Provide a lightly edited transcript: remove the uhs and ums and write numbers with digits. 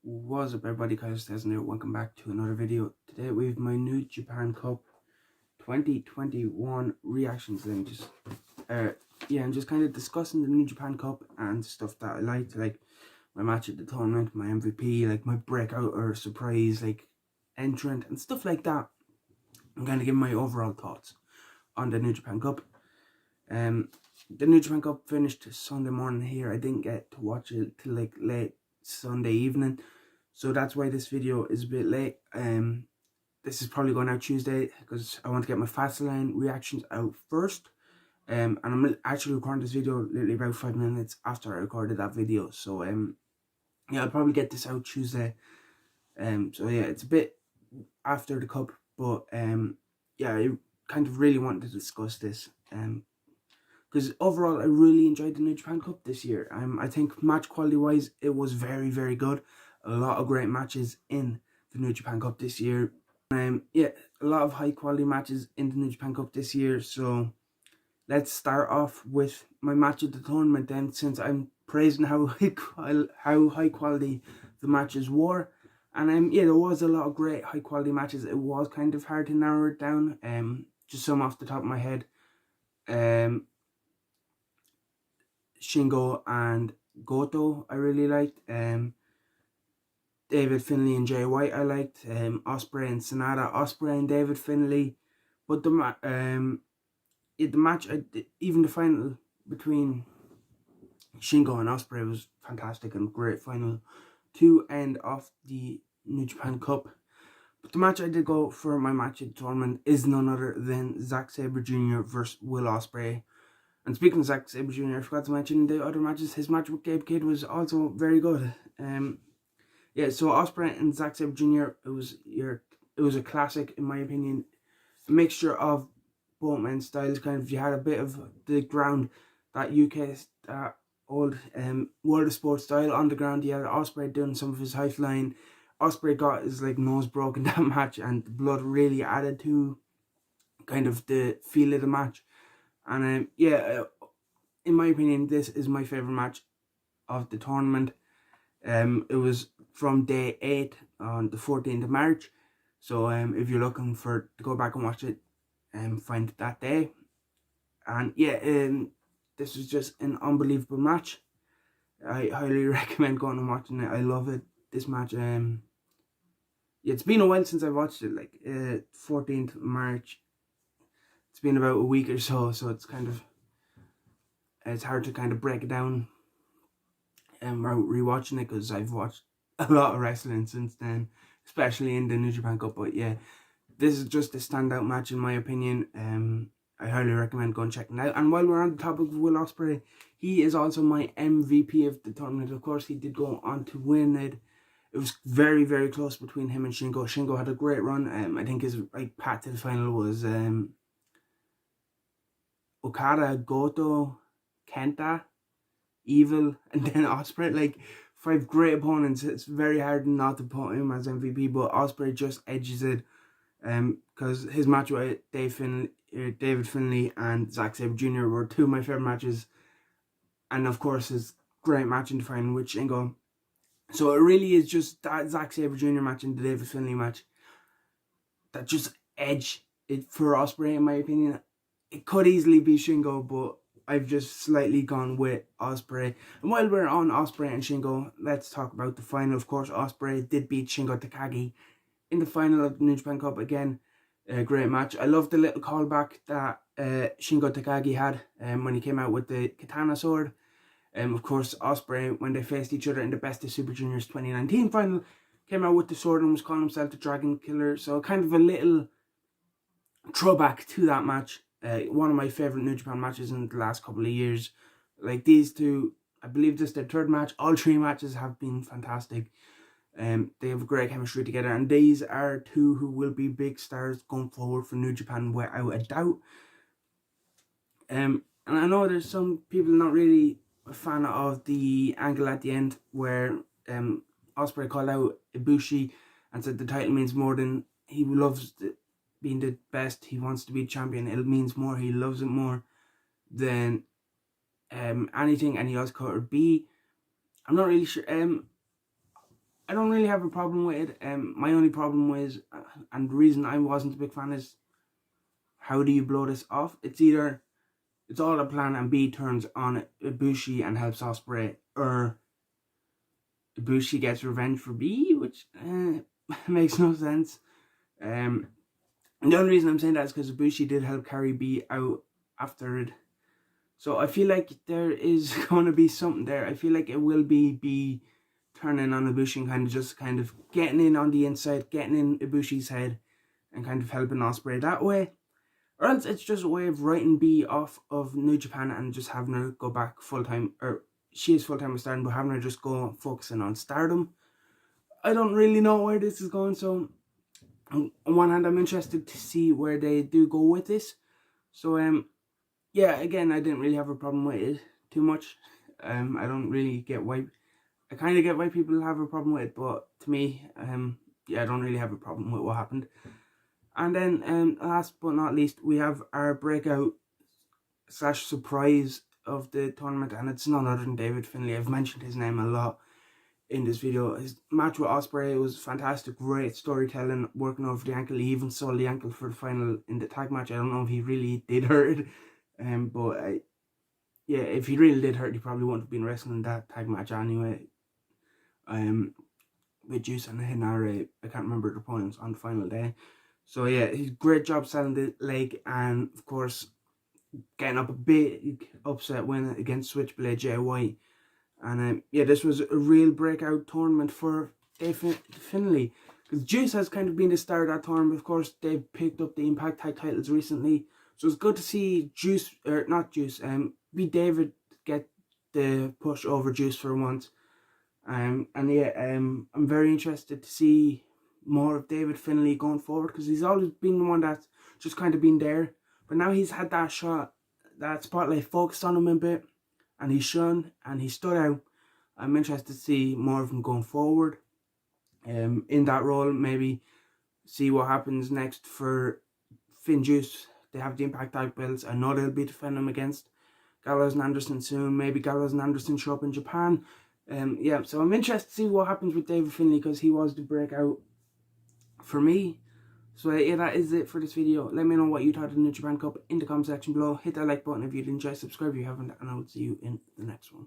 What's up everybody, Kyle here. Welcome back to another video. Today we have my New Japan Cup 2021 reactions, and I'm just kind of discussing the New Japan Cup and stuff that I liked, like my match at the tournament, my MVP, like my breakout or surprise like entrant and stuff like that. I'm kind of giving my overall thoughts on the New Japan Cup. The New Japan Cup finished Sunday morning here. I didn't get to watch it till like late Sunday evening, so that's why this video is a bit late. This is probably going out Tuesday because I want to get my Fastlane reactions out first. And I'm actually recording this video literally about 5 minutes after I recorded that video. So I'll probably get this out Tuesday. So yeah, it's a bit after the cup, but I kind of really wanted to discuss this. Because overall, I really enjoyed the New Japan Cup this year. I think match quality wise, it was very, very good. A lot of great matches in the New Japan Cup this year. A lot of high quality matches in the New Japan Cup this year. So let's start off with my match of the tournament then, since I'm praising how high quality the matches were. And there was a lot of great high quality matches. It was kind of hard to narrow it down. Just some off the top of my head. Shingo and Goto I really liked. David Finlay and Jay White I liked. Ospreay and Sonata. Ospreay and David Finlay. But the match, even the final between Shingo and Ospreay was fantastic and great final to end off the New Japan Cup. But the match I did go for my match at the tournament is none other than Zack Sabre Jr. versus Will Ospreay. And speaking of Zack Sabre Jr., I forgot to mention the other matches. His match with Gabe Kidd was also very good. So Ospreay and Zack Sabre Jr. It was a classic in my opinion. A mixture of both men's styles. Kind of, you had a bit of the ground, that UK, that old World of Sport style on the ground. You had Ospreay doing some of his high flying. Ospreay got his nose broken that match, and the blood really added to kind of the feel of the match. And in my opinion, this is my favourite match of the tournament. It was from day 8 on the 14th of March. So if you're looking to go back and watch it, find it that day. And this was just an unbelievable match. I highly recommend going and watching it. I love it. This match. It's been a while since I watched it. 14th March. It's been about a week or so, so it's hard to kind of break it down rewatching it, because I've watched a lot of wrestling since then, especially in the New Japan Cup. But yeah, this is just a standout match in my opinion. I highly recommend going and checking it out. And while we're on the topic of Will Ospreay, he is also my MVP of the tournament. Of course, he did go on to win it. It was very, very close between him and Shingo. Shingo had a great run. I think his path to the final was Okada, Goto, Kenta, Evil, and then Ospreay. 5 great opponents. It's very hard not to put him as MVP, but Ospreay just edges it, because his match with David Finlay and Zack Sabre Jr. were 2 of my favourite matches, and of course his great match in the final with Shingo. So it really is just that Zack Sabre Jr. match and the David Finlay match that just edge it for Ospreay in my opinion. It could easily be Shingo, but I've just slightly gone with Ospreay. And while we're on Ospreay and Shingo, let's talk about the final. Of course, Ospreay did beat Shingo Takagi in the final of the New Japan Cup. Again, a great match. I love the little callback that Shingo Takagi had when he came out with the katana sword. Of course, Ospreay, when they faced each other in the Best of Super Juniors 2019 final, came out with the sword and was calling himself the Dragon Killer. So kind of a little throwback to that match. One of my favourite New Japan matches in the last couple of years. These two, I believe this is their 3rd match. All 3 matches have been fantastic. They have a great chemistry together, and these are 2 who will be big stars going forward for New Japan without a doubt. And I know there's some people not really a fan of the angle at the end where Ospreay called out Ibushi and said the title means more than he loves being the best. He wants to be champion. It means more. He loves it more than anything. And he also called her B. I'm not really sure. I don't really have a problem with it. My only problem was, and the reason I wasn't a big fan is, how do you blow this off? It's either it's all a plan and B turns on Ibushi and helps Ospreay, or Ibushi gets revenge for B, which makes no sense. Um, the only reason I'm saying that is because Ibushi did help carry B out after it. So I feel like there is going to be something there. I feel like it will be B turning on Ibushi and kind of getting in on the inside, getting in Ibushi's head, and kind of helping Ospreay that way. Or else it's just a way of writing B off of New Japan and just having her go back full time, or she is full time with Stardom, but having her just go focusing on Stardom. I don't really know where this is going, so on one hand I'm interested to see where they do go with this. So yeah, again, I didn't really have a problem with it too much. I don't really get why. I kind of get why people have a problem with it, but to me, yeah, I don't really have a problem with what happened. And then, last but not least, we have our breakout / surprise of the tournament, and it's none other than David Finlay. I've mentioned his name a lot in this video. His match with Ospreay was fantastic, great storytelling, working over the ankle. He even sold the ankle for the final in the tag match. I don't know if he really did hurt it, but yeah, if he really did hurt, he probably wouldn't have been wrestling that tag match anyway. With Juice and Hinare, I can't remember the opponents on the final day. So yeah, he's great job selling the leg, and of course getting up a big upset win against Switchblade Jay White. And yeah, this was a real breakout tournament for Dave Finlay, because Juice has kind of been the star of that tournament. Of course, they've picked up the Impact Tag titles recently, so it's good to see Juice, or not Juice, be David get the push over Juice for once. And yeah, I'm very interested to see more of David Finlay going forward, because he's always been the one that's just kind of been there, but now he's had that shot, that spotlight focused on him a bit, and he's shone and he stood out. I'm interested to see more of him going forward in that role. Maybe see what happens next for Finn Juice. They have the Impact Tag belts. I know they'll be defending them against Gallows and Anderson soon. Maybe Gallows and Anderson show up in Japan. Yeah, so I'm interested to see what happens with David Finlay, because he was the breakout for me. So yeah, that is it for this video. Let me know what you thought of the New Japan Cup in the comment section below. Hit that like button if you did enjoy, subscribe if you haven't, and I will see you in the next one.